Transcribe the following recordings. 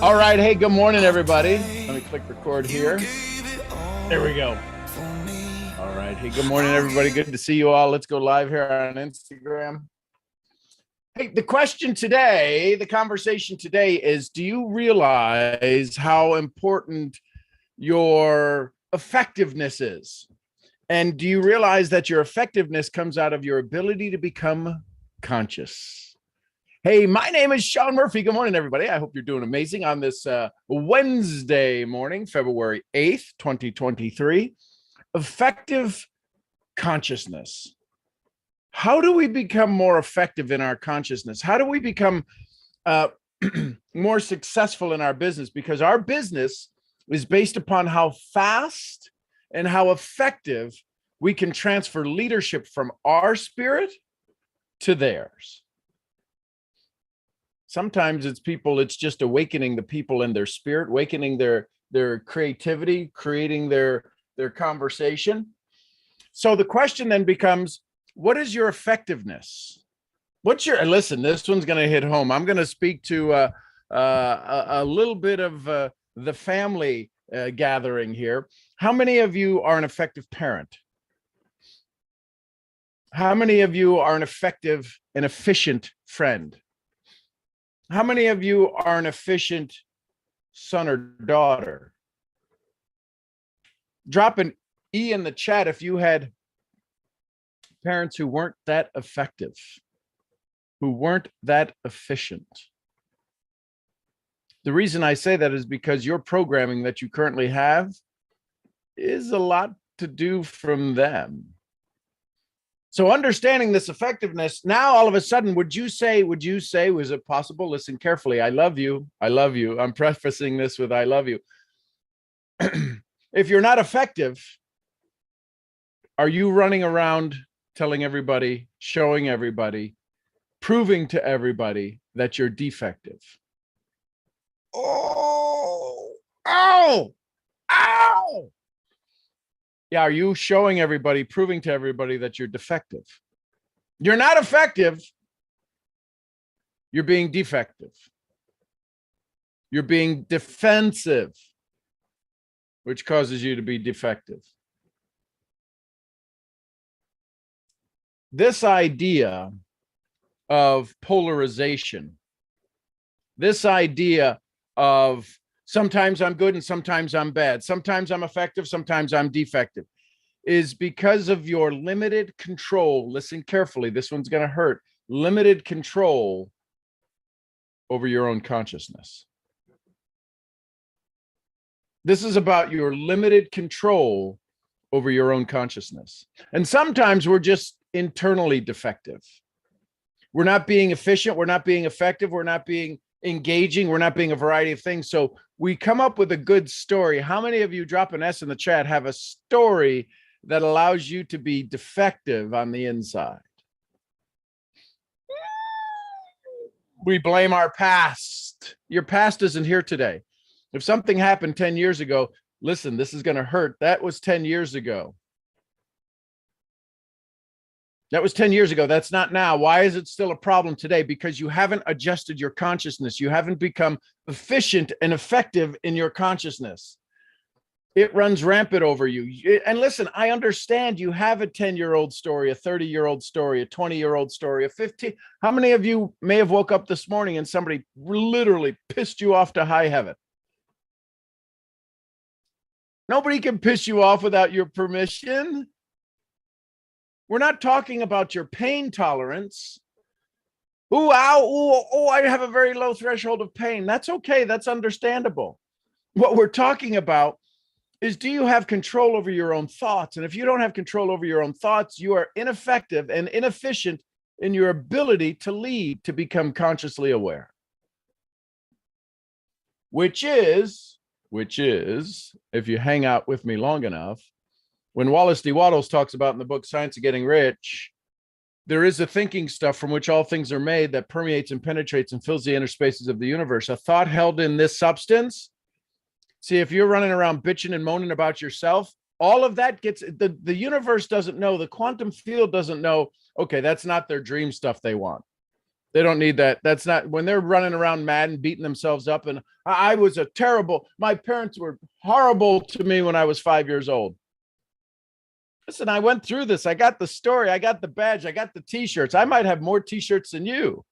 All right. Hey, good morning, everybody. Let me click record here. There we go. All right. Hey, good morning, everybody. Good to see you all. Let's go live here on Instagram. Hey, the question today, the conversation today is, do you realize how important your effectiveness is? And do you realize that your effectiveness comes out of your ability to become conscious? Hey, my name is Sean Murphy. Good morning, everybody. I hope you're doing amazing on this Wednesday morning, February 8th, 2023. Effective consciousness. How do we become more effective in our consciousness? How do we become more successful in our business? Because our business is based upon how fast and how effective we can transfer leadership from our spirit to theirs. Sometimes it's just awakening the people in their spirit, awakening their creativity, creating their conversation. So the question then becomes, what is your effectiveness? Listen, this one's going to hit home. I'm going to speak to a little bit of the family gathering here. How many of you are an effective parent? How many of you are an effective and efficient friend? How many of you are an efficient son or daughter? Drop an E in the chat if you had parents who weren't that effective, who weren't that efficient. The reason I say that is because your programming that you currently have is a lot to do from them. So understanding this effectiveness, now all of a sudden, would you say, was it possible? Listen carefully. I love you. I love you. I'm prefacing this with I love you. If you're not effective, are you running around telling everybody, showing everybody, proving to everybody that you're defective? Oh, ow, ow. Yeah, are you showing everybody, proving to everybody that you're defective? You're not effective. You're being defective. You're being defensive, which causes you to be defective. This idea of polarization, this idea of sometimes I'm good and sometimes I'm bad, sometimes I'm effective, sometimes I'm defective, is because of your limited control. Listen carefully, this one's going to hurt. Limited control over your own consciousness. This is about your limited control over your own consciousness. And sometimes we're just internally defective. We're not being efficient. We're not being effective. We're not being engaging. We're not being a variety of things. So we come up with a good story. How many of you, drop an S in the chat, have a story that allows you to be defective on the inside? We blame our past. Your past isn't here today. If something happened 10 years ago, listen, this is going to hurt. That was 10 years ago. That was 10 years ago. That's not now. Why is it still a problem today? Because you haven't adjusted your consciousness. You haven't become efficient and effective in your consciousness. It runs rampant over you. And listen, I understand you have a 10-year-old story, a 30-year-old story, a 20-year-old story, a 15. How many of you may have woke up this morning and somebody literally pissed you off to high heaven? Nobody can piss you off without your permission. We're not talking about your pain tolerance. Ooh, ow, ooh, oh, I have a very low threshold of pain. That's okay. That's understandable. What we're talking about is, do you have control over your own thoughts? And if you don't have control over your own thoughts, you are ineffective and inefficient in your ability to lead, to become consciously aware. Which is, if you hang out with me long enough, when Wallace D. Wattles talks about in the book Science of Getting Rich, there is a thinking stuff from which all things are made that permeates and penetrates and fills the inner spaces of the universe. A thought held in this substance. See, if you're running around bitching and moaning about yourself, all of that gets, the universe doesn't know, the quantum field doesn't know, okay, that's not their dream stuff they want. They don't need that. That's not when they're running around mad and beating themselves up. And I was my parents were horrible to me when I was 5 years old. Listen, I went through this. I got the story. I got the badge. I got the t-shirts. I might have more t-shirts than you.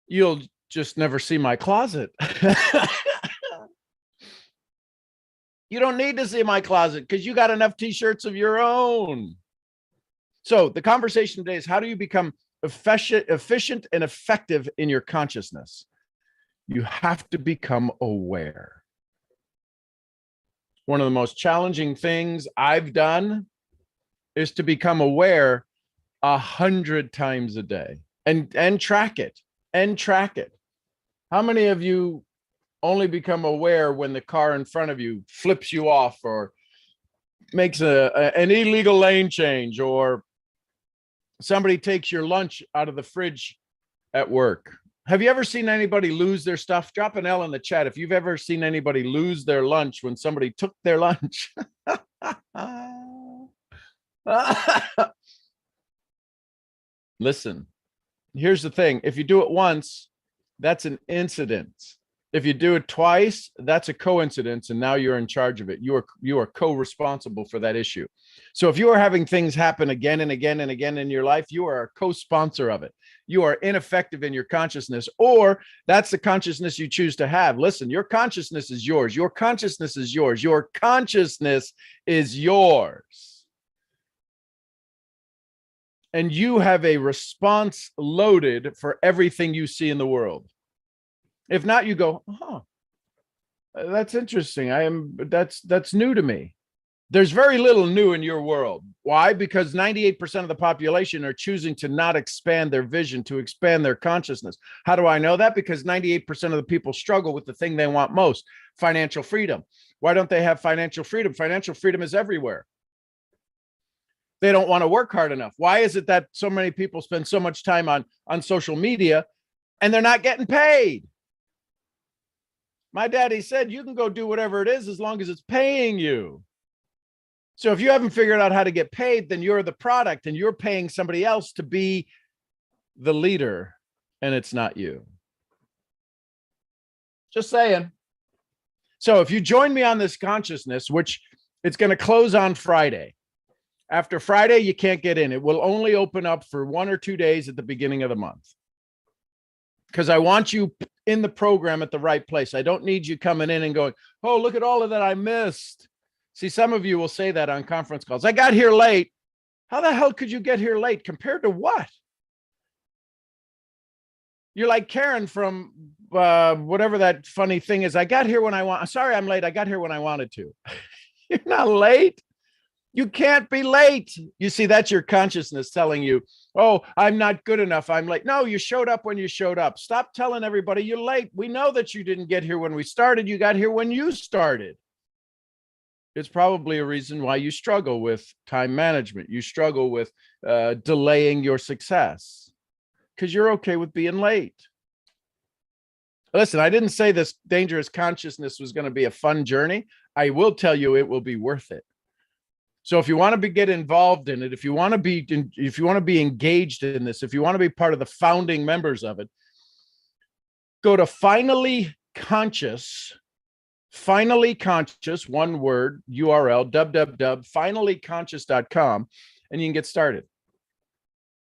You'll just never see my closet. You don't need to see my closet because you got enough t-shirts of your own. So the conversation today is, how do you become efficient and effective in your consciousness? You have to become aware. One of the most challenging things I've done is to become aware 100 times a day and track it. How many of you only become aware when the car in front of you flips you off or makes an illegal lane change, or somebody takes your lunch out of the fridge at work? Have you ever seen anybody lose their stuff? Drop an L in the chat if you've ever seen anybody lose their lunch when somebody took their lunch. Listen, here's the thing. If you do it once, that's an incident. If you do it twice, that's a coincidence, and now you're in charge of it. You are co-responsible for that issue. So if you are having things happen again and again and again in your life, you are a co-sponsor of it. You are ineffective in your consciousness, or that's the consciousness you choose to have. Listen, your consciousness is yours. Your consciousness is yours. Your consciousness is yours. And you have a response loaded for everything you see in the world. If not, you go, that's interesting. That's new to me. There's very little new in your world. Why? Because 98% of the population are choosing to not expand their vision, to expand their consciousness. How do I know that? Because 98% of the people struggle with the thing they want most, financial freedom. Why don't they have financial freedom? Financial freedom is everywhere. They don't want to work hard enough. Why is it that so many people spend so much time on social media and they're not getting paid? My daddy said, you can go do whatever it is as long as it's paying you. So if you haven't figured out how to get paid, then you're the product and you're paying somebody else to be the leader, and it's not you. Just saying. So if you join me on this consciousness, which it's going to close on Friday. After Friday, you can't get in. It will only open up for 1 or 2 days at the beginning of the month. Because I want you in the program at the right place. I don't need you coming in and going, oh, look at all of that I missed. See, some of you will say that on conference calls. I got here late. How the hell could you get here late? Compared to what? You're like Karen from whatever that funny thing is. I got here when I want. Sorry, I'm late. I got here when I wanted to. You're not late. You can't be late. You see, that's your consciousness telling you, oh, I'm not good enough. I'm late. No, you showed up when you showed up. Stop telling everybody you're late. We know that you didn't get here when we started. You got here when you started. It's probably a reason why you struggle with time management. You struggle with delaying your success because you're okay with being late. Listen, I didn't say this dangerous consciousness was going to be a fun journey. I will tell you it will be worth it. So if you want to get involved in it, if you want to be engaged in this, if you want to be part of the founding members of it, go to Finally Conscious, one word, URL, www.finallyconscious.com, and you can get started.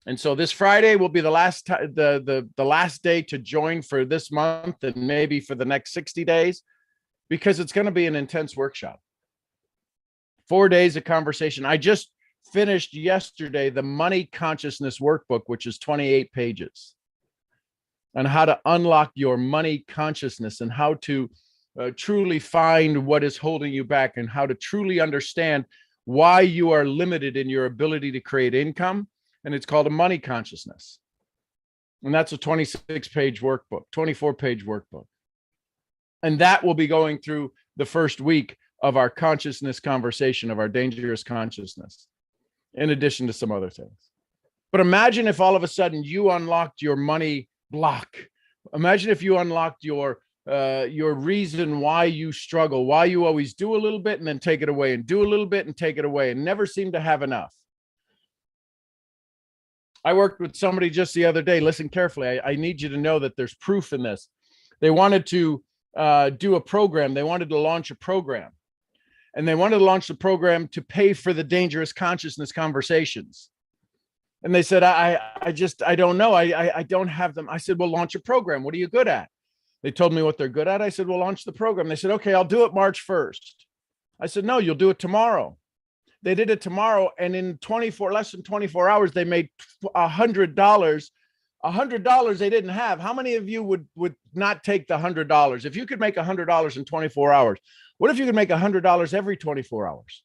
And so this Friday will be the last the last day to join for this month and maybe for the next 60 days, because it's going to be an intense workshop. 4 days of conversation. I just finished yesterday the Money Consciousness Workbook, which is 28 pages, on how to unlock your money consciousness and how to truly find what is holding you back and how to truly understand why you are limited in your ability to create income. And it's called a money consciousness. And that's a 26-page workbook, 24-page workbook. And that will be going through the first week of our consciousness conversation, of our dangerous consciousness, in addition to some other things. But imagine if all of a sudden you unlocked your money block. Imagine if you unlocked your reason why you struggle, why you always do a little bit and then take it away, and do a little bit and take it away, and never seem to have enough. I worked with somebody just the other day. Listen carefully. I need you to know that there's proof in this. They wanted to do a program. They wanted to launch a program. And they wanted to launch the program to pay for the Dangerous Consciousness conversations. And they said, I don't know. I don't have them. I said, well, launch a program. What are you good at? They told me what they're good at. I said, well, launch the program. They said, okay, I'll do it March 1st. I said, no, you'll do it tomorrow. They did it tomorrow. And in less than 24 hours, they made $100. $100 they didn't have. How many of you would not take the $100? If you could make $100 in 24 hours, what if you could make $100 every 24 hours?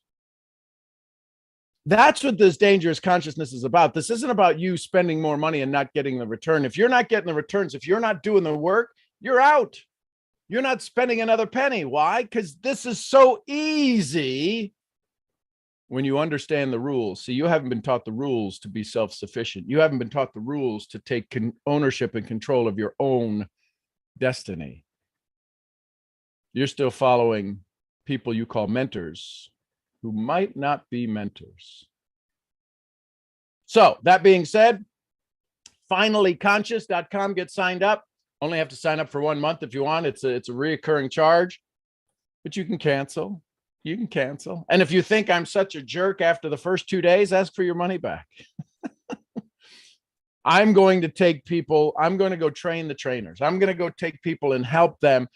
That's what this Dangerous Consciousness is about. This isn't about you spending more money and not getting the return. If you're not getting the returns, if you're not doing the work, you're out. You're not spending another penny. Why? Because this is so easy when you understand the rules. See, you haven't been taught the rules to be self-sufficient. You haven't been taught the rules to take ownership and control of your own destiny. You're still following people you call mentors who might not be mentors. So that being said, finallyconscious.com, get signed up. Only have to sign up for 1 month if you want. It's a reoccurring charge, but you can cancel. You can cancel. And if you think I'm such a jerk after the first 2 days, ask for your money back. I'm going to take people, I'm going to go train the trainers. I'm going to go take people and help them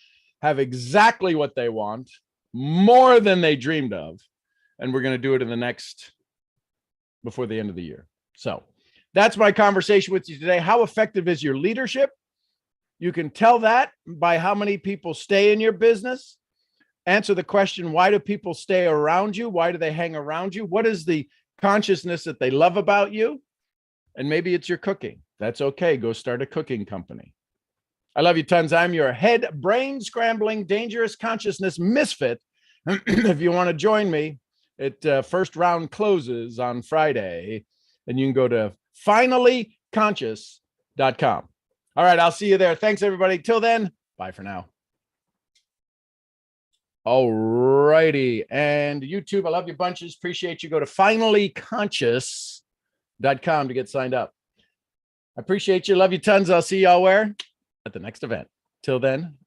have exactly what they want, more than they dreamed of. And we're going to do it before the end of the year. So that's my conversation with you today. How effective is your leadership? You can tell that by how many people stay in your business. Answer the question, why do people stay around you? Why do they hang around you? What is the consciousness that they love about you? And maybe it's your cooking. That's okay. Go start a cooking company. I love you tons. I'm your head brain scrambling, dangerous consciousness misfit. If you want to join me, first round closes on Friday, and you can go to finallyconscious.com. All right, I'll see you there. Thanks, everybody. Till then, bye for now. All righty. And YouTube, I love you bunches. Appreciate you. Go to finallyconscious.com to get signed up. I appreciate you. Love you tons. I'll see y'all where? At the next event. Till then,